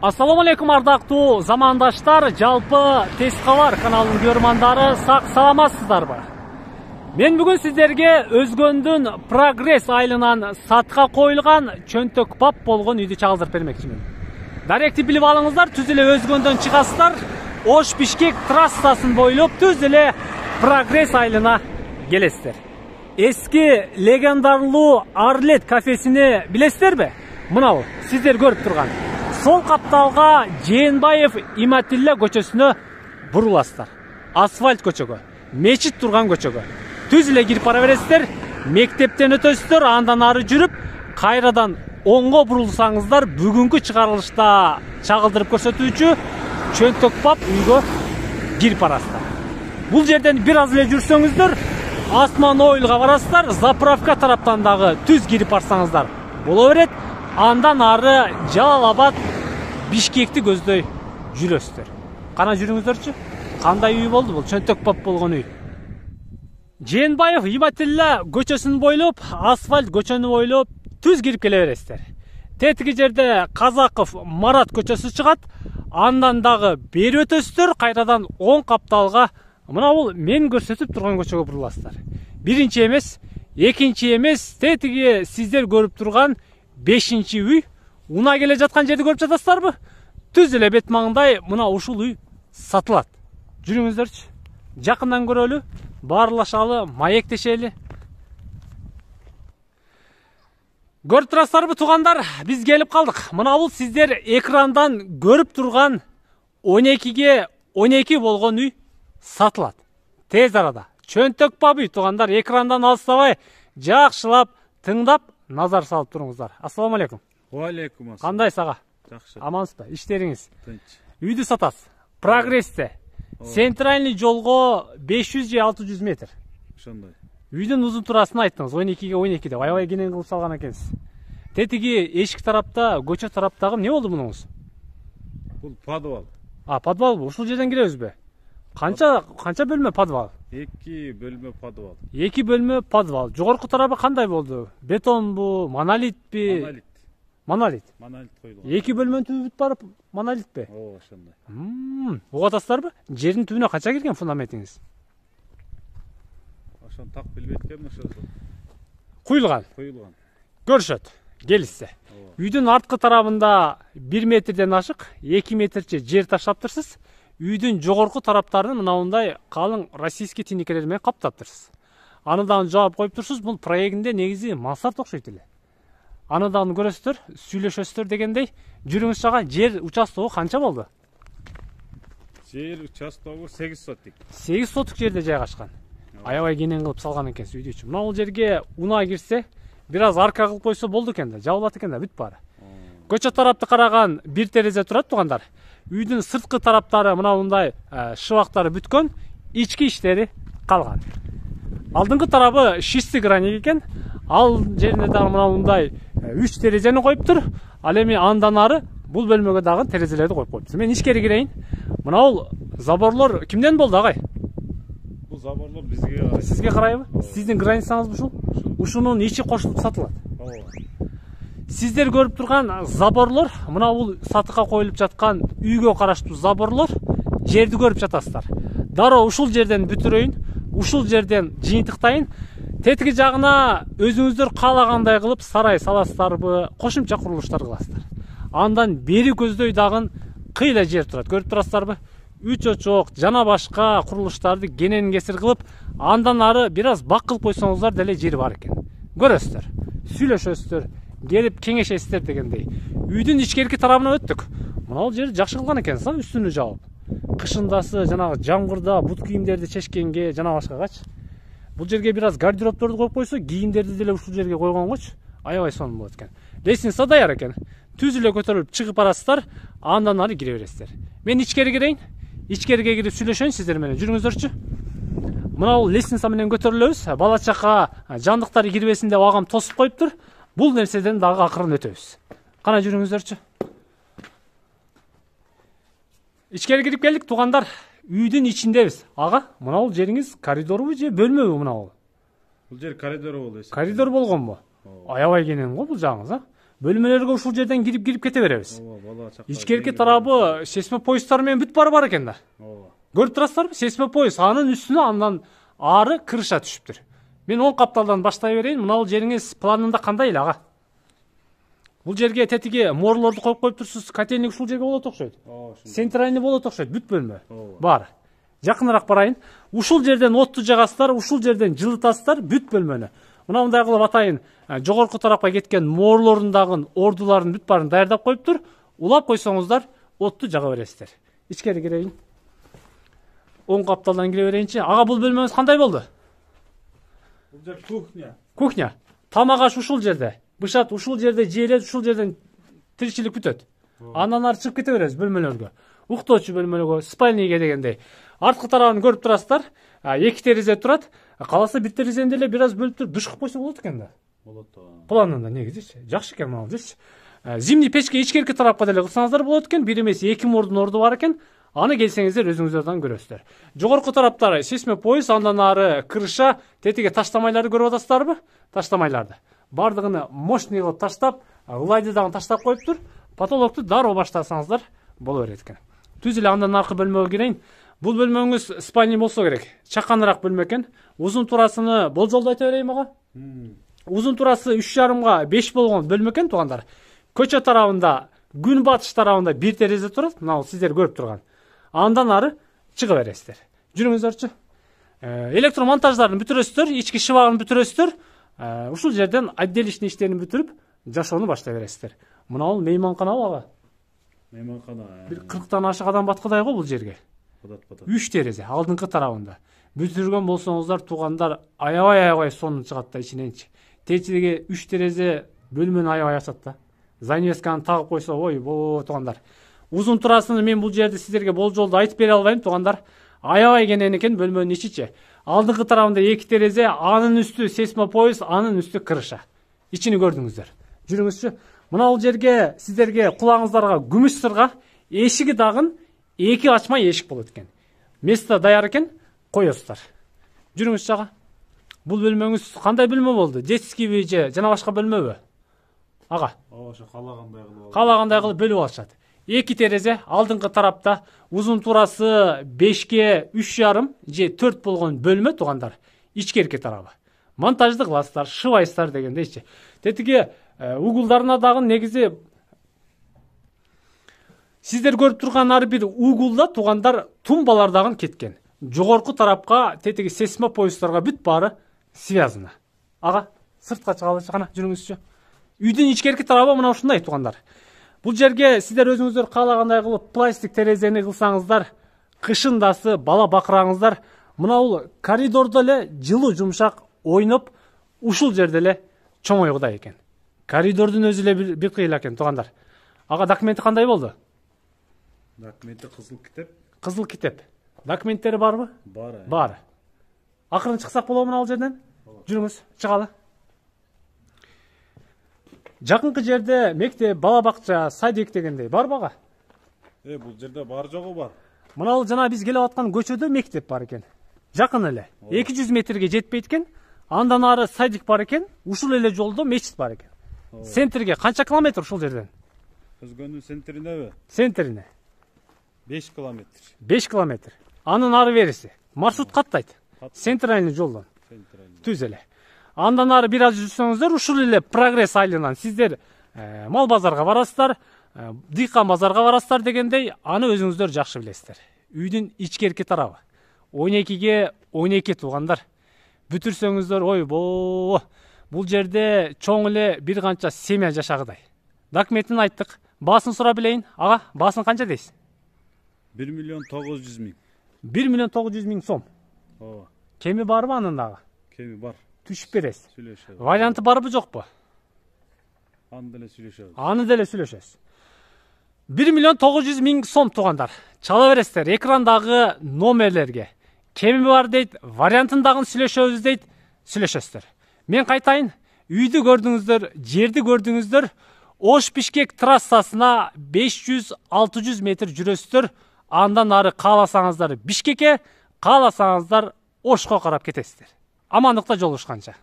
Ассаламу алейкум ардактуу замандаштар, жалпы Тез кабар каналынын көрөрмандары, сак саламатсыздарбы? Мен бүгүн сиздерге Өзгөндүн Прогресс айылынан сатка коюлган чөнтөк пап болгон үйдү чагылдырып бермекчимин. Даректи билип алыңыздар, түз эле Өзгөндөн чыгасыздар, Ош Бишкек трассасын бойлоп түз эле Прогресс айылына келесиздер. Эски легендарлуу Арлет кафесини билесиздерби? Мынау сиздер көрүп турган сол капталга Жээнбаев Иматилла көчөсүнө буруласыздар. Асфальт көчөгө, мечит турган көчөгө түз эле кирип бара бересиздер. Мектептен өтөсүздөр, андан ары жүрүп, кайрадан оңго бурулсаңыздар, бүгүнкү чыгарылышта чагылдырып көрсөтүүчү чөнтөк пап үйгө кирип барасыздар. Бул жерден бир аз эле жүрсөңүздөр, Асман Ойлго барасыздар, заправка тараптан дагы түз кирип барсаңыздар боло берет. Андан ары Жалал-Абад Бишкекти көздөй жүрөсүздөр. Кана жүрүңүздөрчү? Кандай үй болду бул? Чөнтөк пап болгон үй. Жээнбаев Иматилла көчөсүн бойлоп, асфальт көчөнү бойлоп түз кирип келе бересиздер. Тетиги жерде Казаков Марат көчөсү чыгат. Андан дагы бери өтөсүздөр, кайрадан оң капталга мына бул мен көрсөтүп турган көчөгө буруласыздар. Биринчи эмес, экинчи эмес, тетиги сиздер көрүп турган 5-чи үй, уна келе жаткан жерди көрүп жатасыздарбы? Түз эле бет маңдай мына ушул үй сатылат. Жүрүңүздөрчү. Жакындан көрөлү, баарлашалы, маектешели. Көрүп турасыздарбы туугандар? Биз келип калдык. Мына бул сиздер экрандан көрүп турган 12ге 12 болгон үй сатылат. Тез арада. Чөнтөк пап үй туугандар, экрандан алыстабай, жакшылап тыңдап назар салып туруңуздар. Ассаламу алейкум. Алейкум ассалам. Кандай сага? Жакшы. Амансызбы? Иштериңиз? Тынч. Үйдү сатасыз. Прогрессте. Центральный жолго 500 же 600 метр. Ошондой. Үйдүн узун турасын айттыңыз, 12ге 12 деп. Аябай кенен кылып салган экенсиз. Тетиги эшик тарапта, көчө тараптагы эмне болду мунуңуз? Бул подвал. Подвалбы? Ушул жерден киребизби? Канча бөлмө подвал? 2 бөлмө подвал. 2 бөлмө подвал. Жогорку тарабы кандай болду? Бетонбу, монолитпи? Монолит. Монолит. Монолит коюлган. 2 бөлмөнүн түбү бүт барып монолитпи? Ооба, ошондой. Угатасыздарбы? Жердин түбүнө канча кирген фундаментиңиз? Ошону так билбейт экенмин, ошосу. Куюлган. Көрүшөт. Келиссе. Үйдүн арткы тарабында 1 метрден ашык, 2 метрче жер таштаптырсыз. Үйдүн жогорку тараптарын мындай калың российский тиникелер менен каптаптырсыз. Аны дагы жаап коюп турсуз. Бул проектинде негизи мансард окшойт эле. Аны дагы көрөсүздөр, сүйлөшөсүздөр дегендей. Жүрүңүз чага, жер участогу канча болду? Жер участогу 8 сотик. 8 сотик жерде жайгашкан. Аябай кенен кылып салган экенсиз үйдү үчүн. Мына бул жерге уна кирсе, бир аз арка кылып койсо болду экен да, жабылат экен да, бүт баары. Көчө тарапты караган бир терезе турат туугандар. Үйдүн сырткы тараптары мындай шыбактары бүткөн, ички иштери калган. Алдыңкы тарабы шисти граник экен. Ал жеринде дагы мындай 3 терезени коюптур. Ал эми андан ары бул бөлмөгө дагы терезелерди коюп коюптур. Мен ичкери кирейин. Мына бул заборлор кимден болду агай? Бул заборлор бизге карайбы. Сизге карайбы? Сиздин границаңызбы ушул? Ушунун ичи кошулуп сатылат. Сиздер көрүп турган заборлор, мына бул сатыкка коюлуп жаткан үйгө караштуу заборлор, жерди көрүп жатасыздар. Дароо ушул жерден бүтүрөйүн, ушул жерден жыйынтыктайын. Тетиги жагына өзүңүздөр каалагандай кылып сарай саласыздарбы, кошумча курулуштар кыласыздар. Андан бери көздөй дагы кыйла жер турат. Көрүп турасыздарбы? 3 очок жана башка курулуштарды кенен кесир кылып, андан ары бир аз бак кылып койсоңуздар деле жер бар экен. Көрөсүздөр, сүйлөшөсүздөр, келип кеңешесиздер дегендей. Үйдүн ичкерки тарабына өттүк. Мына бул жерди жакшы кылган экенсиз, үстүнү жаап. Кышындасы жанагы жамгырда бут кийимдерди чечкенге жана башкагачы. Бул жерге бир аз гардеробторду коюп койсо, кийимдерди деле ушул жерге койгонгочу аябай сонун болот экен. Лестница даяр экен. Түз эле көтөрүлүп чыгып барасыздар, андан ары кире бересиздер. Мен ичкери кирейин. Ичкериге кирип сүйлөшөйүн сиздер менен. Жүрүңүздөрчү. Мына бул лестница менен көтөрүлөбүз. Бала чака жандыктар кирбесин деп агам тосуп коюптур. Бул нерседен дагы акырын өтөбүз. Кана жүрүңүздөрчү. Ичкери кирип келдик туугандар. Үйдүн ичиндебиз. Ага, мына бул жериңиз коридорбу же бөлмөбү мына бул? Бул жер коридор болду. Коридор болгонбу? Аябай кенен го бул жагыңыз, а? Бөлмөлөргө ушул жерден кирип кете беребиз. Ооба, бала чакта. Ичкерки тарабы сейсмопоездар менен бүт бары бар экен да. Ооба. Көрүп турасыздарбы? Сейсмопоез анын үстүнө андан ары крыша түшүптүр. Мен 10 капталдан баштай берейин. Мына бул жериңиз планында кандай эле ага? Бул жерге тетиги морлорду коюп турсуз, котельник ушул жерге болот окшойт. Центральный болот окшойт, бүт бөлмө. Бар. Жакыныраак барайын. Ушул жерден отту жагасыздар, ушул жерден жылытасыздар бүт бөлмөнү. Мына мындай кылып атайын, жогорку тарапка кеткен морлорундагы ордулардын бүт баарын даярдап коюптур. Улап койсоңуздар, отту жага бересиздер. Ичкери кирейин. 10 капталдан кире берейинчи. Ага, бул бөлмөңүз кандай болду? Бул жер кухня. Кухня. Тамак аш ушул жерде. Бышат ушул жерде жээлет, ушул жерден тиричилик бүтөт. Андан ары чыгып кете беребиз бөлмөлөргө. Уктоочу бөлмөлөргө, спальныйга дегендей. Арткы тарабын көрүп турасыздар. 2 терезе турат. Каласа бир терезени эле бир аз бөлүп туруп душ кылып койсо болот экен да. Болот. Планында негизичи. Жакшы экен мына дешчи. Зимний печке ичкерки тарапка деле кылсаңыздар болот экен. Бир эмес 2 мордун орду бар экен. Аны келсеңиздер өзүңүздөрдөн көрөсүздөр. Жогорку тараптары сейсмопоез, андан ары крыша, тетиге таштамайларды көрүп атасыздарбы? Таштамайларды. Бардыгын мощный кылып таштап, ылайды дагы таштап коюптур. Потолокту дароо баштасаңыздар боло берет экен. Түз эле андан аркы бөлмөгө кирейин. Бул бөлмөңүз спальный болсо керек. Чаканыраак бөлмө экен. Узун турасыны болжолдой айта берейин ага. Узун турасы 3,5 5 болгон бөлмө экен туугандар. Көчө тарабында, күн батыш тарабында бир терезе турат. Мына сиздер көрүп турган. Андан ары чыга бересиздер. Жүрүңүздөрчү. Электромонтаждарын бүтүрөсүздөр, ички шыбагын бүтүрөсүздөр. Ушул жерден отделочный иштерин бүтүрүп, жашоону баштай бересиздер. Мына бул мейманкана ага. Мейманкана. Бир 40тан ашык адам баткыдай го бул жерге. 3 терезе алдыңкы тарабында. Бүтүргөн болсоңуздар туугандар аябай сонун чыгат да ичиненчи. Течиги 3 терезе бөлмөнү аябай ачат да. Занавесканы тагып койсо, ой, туугандар. Узун турасыны мен бул жерде сиздерге болжолду айтып бере албайм туугандар. Аябай кенен экен бөлмөнүн ичичи. Алдыңкы тарабында 2 терезе, анын үстү сейсмопоез, анын үстү крыша. Ичини көрдүңүздөр. Жүрүңүзчү. Мына бул жерге сиздерге кулаңыздарга күмүш сырга эшиги дагын 2 ачмай эшик болот экен. Место даяр экен, коесуздар. Жүрүңүз жага. Бул бөлмөңүз кандай бөлмө болду? Детскийби же жана башка бөлмөбү? Ага. Ошо калагандай кылып бөлүп алышат. 2 терезе алдыңкы тарапта, узун турасы 5ке 3,5 же 4 болгон бөлмө туугандар. Ичкерки тарабы. Монтажды кыласыздар, шыбайсыздар дегендейчи. Тетиги угулдарына дагы негизи сиздер көрүп турган ар бир угулда туугандар тумбалар дагы кеткен. Жогорку тарапка тетиги сейсмопоездарга бүт баары связано. Ага, сыртка чыгалы кана жүрүңүзчү. Үйдүн ичкерки тарабы мына ушундай туугандар. Бул жерге сиздер өзүңүздөр каалагандай кылып пластик терезени кылсаңыздар, кышындасы бала бакыраңыздар, мына бул коридордо эле жылуу жумшак ойноп, ушул жерде эле чоңойгудай экен. Коридордун өзү эле бир кыйла экен туугандар. Ага, документи кандай болду? Документи кызыл китеп. Кызыл китеп. Документтери барбы? Бар. Бар. Акырын чыксак болобу мына бул жерден? Жүрүңүз, чыгалы. Жакынкы жерде мектеп, бала бакча, садик дегендей барбы ага? Бул жерде бар жогу бар. Мына бул жана биз келип аткан көчөдө мектеп бар экен. Жакын эле. 200 метрге жетпейт экен. Андан ары садик бар экен. Ушул эле жолдо мечит бар экен. Центрге канча километр ушул жерден? Өзгөндүн центринеби? Центрине 5 километр. 5 километр. Анын ары бериси. Маршрут каттайт. Центральный жолдон. Түз эле. Андан ары бир аз жүрсөңүздөр ушул эле прогресс айылынан сиздер мал базарга барасыздар, дыйкан базарга барасыздар дегендей, аны өзүңүздөр жакшы билесиздер. Үйдүн ичкерки тарабы. 12ге 12 туугандар. Бүтүрсөңүздөр, ойбо, бул жерде чоң эле бир канча семья жашагыдай. Документин айттык. Баасын сурап билейин. Ага, баасын канча дейсиз? 1,900,000. 1,900,000 сом. Ооба. Кеми барбы анын дагы? Кеми бар. Түшүп бересиз. Сүйлөшөбүз. Варианты барбы жокпу? Аны деле сүйлөшөбүз. Аны деле сүйлөшөбүз. 1,900,000 сом туугандар. Чала бересиздер экрандагы номерлерге. Кеми бар дейт, вариантын дагы сүйлөшөбүз дейт, сүйлөшөсүздөр. Мен кайтайын. Үйдү көрдүңүздөр, жерди көрдүңүздөр. Ош-Бишкек трассасына 500-600 метр жүрөсүздөр. Андан ары кааласаңыздар Бишкекке, кааласаңыздар Ошко карап кетесиздер. Амандыкта жолугушканча.